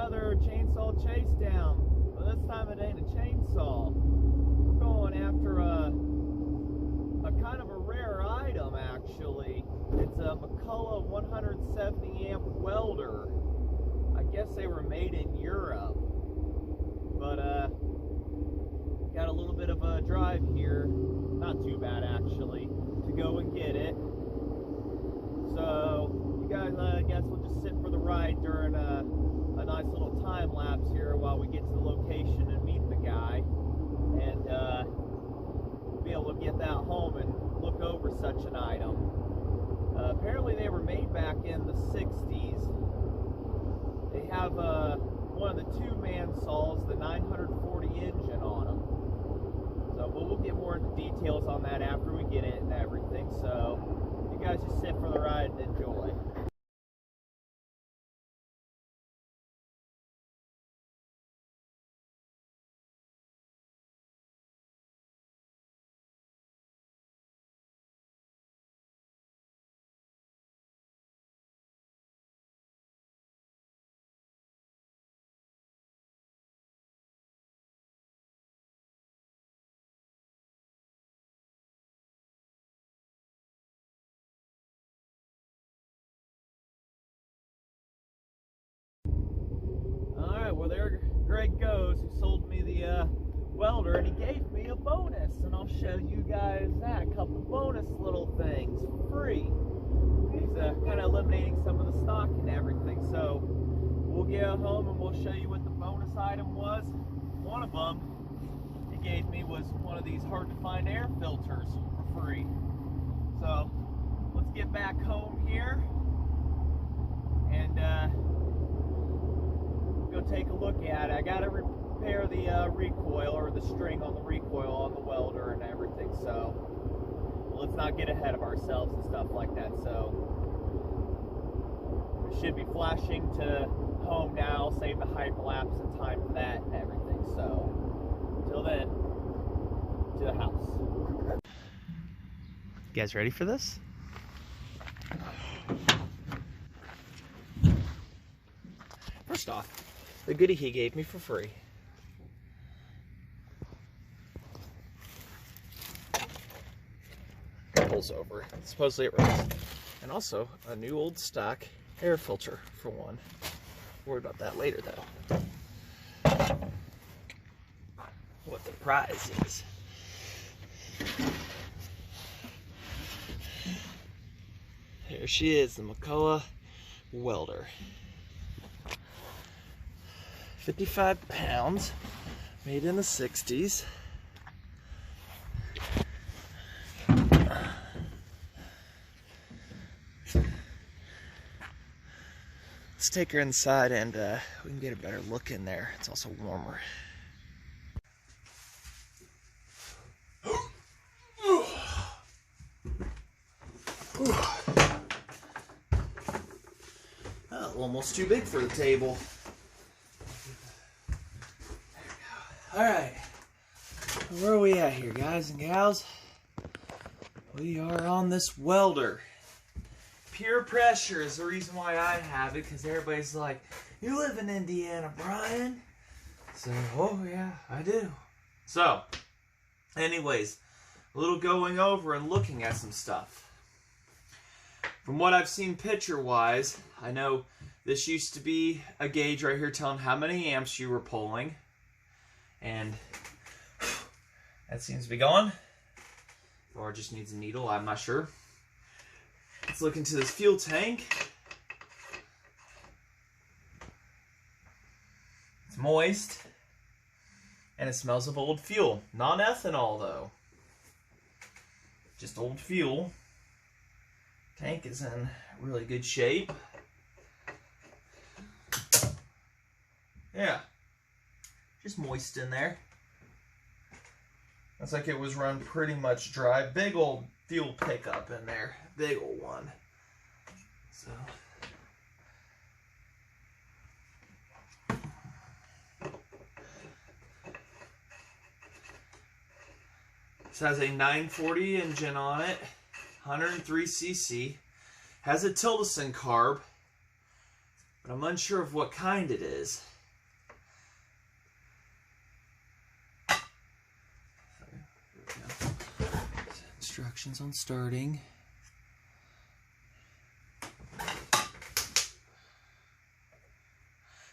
another chainsaw chase down. But this time it ain't a chainsaw. We're going after a kind of a rare item, actually. It's a McCulloch 170 amp welder. I guess they were made in Europe. But got a little bit of a drive here, not too bad actually, to go and get it. So you guys, I guess we'll just sit for the ride during a nice little time lapse here while we get to the location and meet the guy, and be able to get that home and look over such an item. Apparently they were made back in the 60s. They have one of the two-man saws, the 940 engine on them. So we'll get more into details on that after we get it and everything. So you guys just sit for the ride and enjoy. Well, there Greg goes, who sold me the welder, and he gave me a bonus, and I'll show you guys that. A couple bonus little things for free. He's kind of eliminating some of the stock and everything, so we'll get home and we'll show you what the bonus item was. One of them he gave me was one of these hard to find air filters for free. So let's get back home here and go take a look at it. I gotta repair the recoil, or the string on the recoil on the welder and everything, so let's not get ahead of ourselves and stuff like that. So we should be flashing to home now, save the hyperlapse and time for that and everything. So till then, to the house. You guys ready for this? First off, the goodie he gave me for free. Pulls over. Supposedly it runs. And also a new old stock air filter for one. Worry about that later though. What the prize is. Here she is, the McCulloch welder. 55 pounds, made in the 60s. Let's take her inside and we can get a better look in there. It's also warmer. Oh, almost too big for the table. Alright, where are we at here, guys and gals? We are on this welder. Pure pressure is the reason why I have it, because everybody's like, you live in Indiana, Brian? So, oh yeah, I do. So, anyways, a little going over and looking at some stuff. From what I've seen picture-wise, I know this used to be a gauge right here telling how many amps you were pulling. And that seems to be gone. Or just needs a needle, I'm not sure. Let's look into this fuel tank. It's moist. And it smells of old fuel. Non-ethanol though. Just old fuel. Tank is in really good shape. Yeah. Just moist in there. Looks like it was run pretty much dry. Big old fuel pickup in there. Big old one. So. This has a 940 engine on it. 103 cc. Has a Tildeson carb. But I'm unsure of what kind it is. instructions on starting.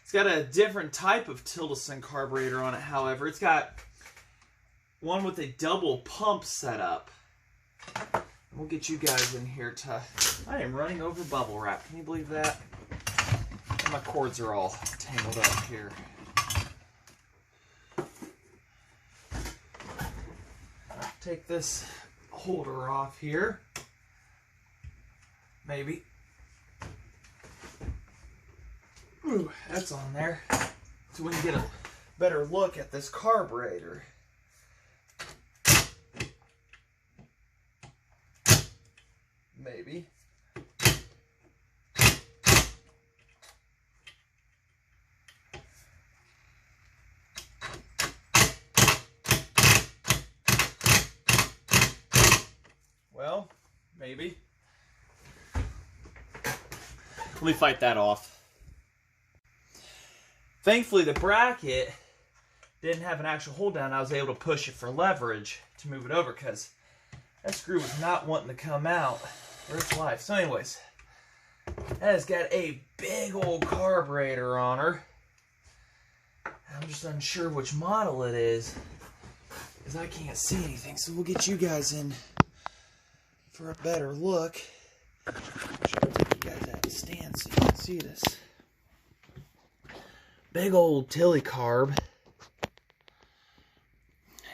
It's got a different type of Tildeson carburetor on it, however. It's got one with a double pump setup. We'll get you guys in here to... I am running over bubble wrap. Can you believe that? And my cords are all tangled up here. Take this holder off here. Maybe. Ooh, that's on there. So we can get a better look at this carburetor. Maybe. Well, maybe. Let me fight that off. Thankfully, the bracket didn't have an actual hold down. I was able to push it for leverage to move it over because that screw was not wanting to come out for its life. So anyways, that has got a big old carburetor on her. I'm just unsure which model it is because I can't see anything. So we'll get you guys in for a better look. I'll take you guys out the stand so you can see this. Big old Tilly carb.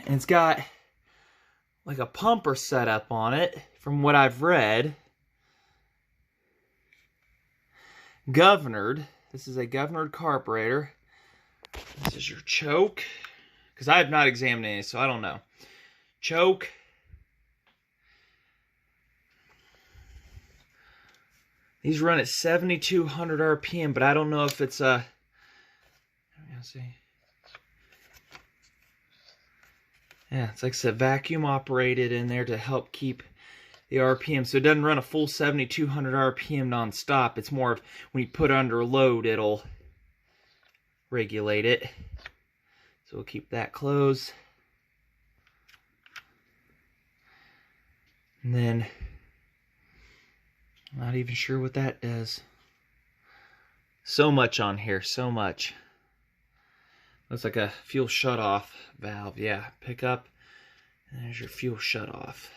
And it's got like a pumper setup on it, from what I've read. Governed. This is a governed carburetor. This is your choke. Because I have not examined any, so I don't know. Choke. These run at 7,200 RPM, but I don't know if it's a... Let's see. Yeah, it's like I said, vacuum operated in there to help keep the RPM. So it doesn't run a full 7,200 RPM non-stop. It's more of when you put it under load, it'll regulate it. So we'll keep that closed. And then, I'm not even sure what that does. So much on here, so much. Looks like a fuel shutoff valve. Yeah, pick up, and there's your fuel shutoff.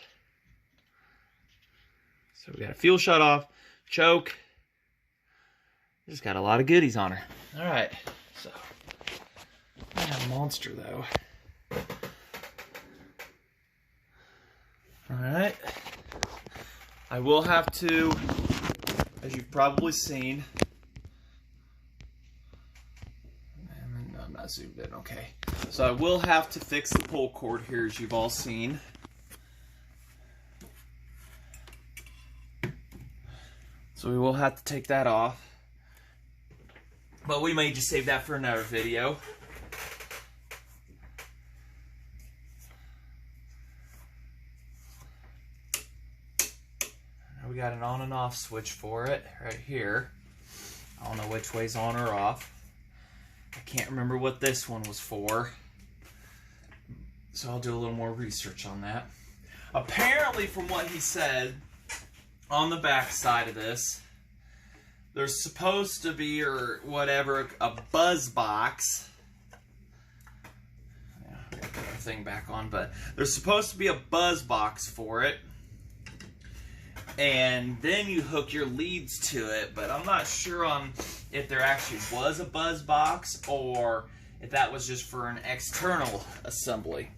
So we got a fuel shutoff, choke. Just got a lot of goodies on her. All right, so a monster though. All right, I will have to, as you've probably seen. Zoomed in, okay. So I will have to fix the pull cord here, as you've all seen. So we will have to take that off. But we may just save that for another video. Now we got an on and off switch for it right here. I don't know which way's on or off. I can't remember what this one was for, so I'll do a little more research on that. Apparently, from what he said, on the back side of this, there's supposed to be, or whatever, a buzz box. Yeah, I gotta put our thing back on, but there's supposed to be a buzz box for it. And then you hook your leads to it, but I'm not sure on if there actually was a buzz box or if that was just for an external assembly.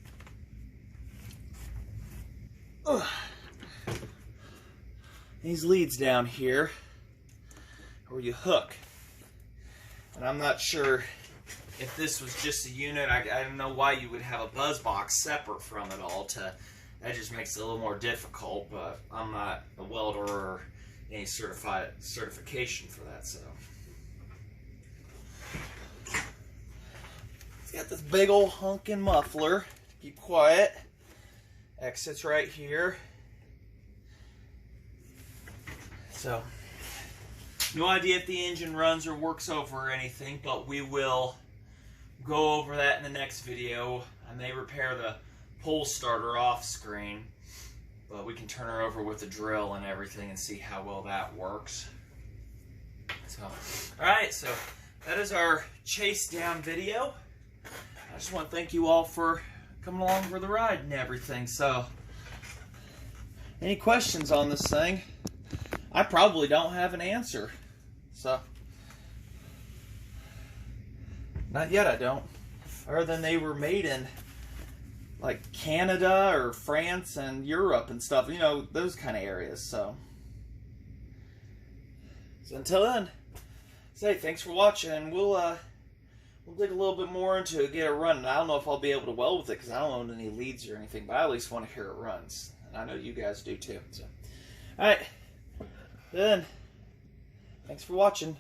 Ugh. These leads down here where you hook, and I'm not sure if this was just a unit. I don't know why you would have a buzz box separate from it all. That just makes it a little more difficult, but I'm not a welder or any certification for that, so. It's got this big old honking muffler. Keep quiet. Exits right here. So, no idea if the engine runs or works over or anything, but we will go over that in the next video. I may repair the pull starter off screen. but we can turn her over with the drill and everything and see how well that works. So, alright, so that is our chase down video. I just want to thank you all for coming along for the ride and everything. So, any questions on this thing? I probably don't have an answer. So, not yet I don't. Other than they were made in like Canada or France and Europe and stuff, you know, those kind of areas. So until then, say thanks for watching, and we'll dig a little bit more into it, get it running. I don't know if I'll be able to weld with it because I don't own any leads or anything, but I at least want to hear it runs, and I know you guys do too. So, all right, then, thanks for watching.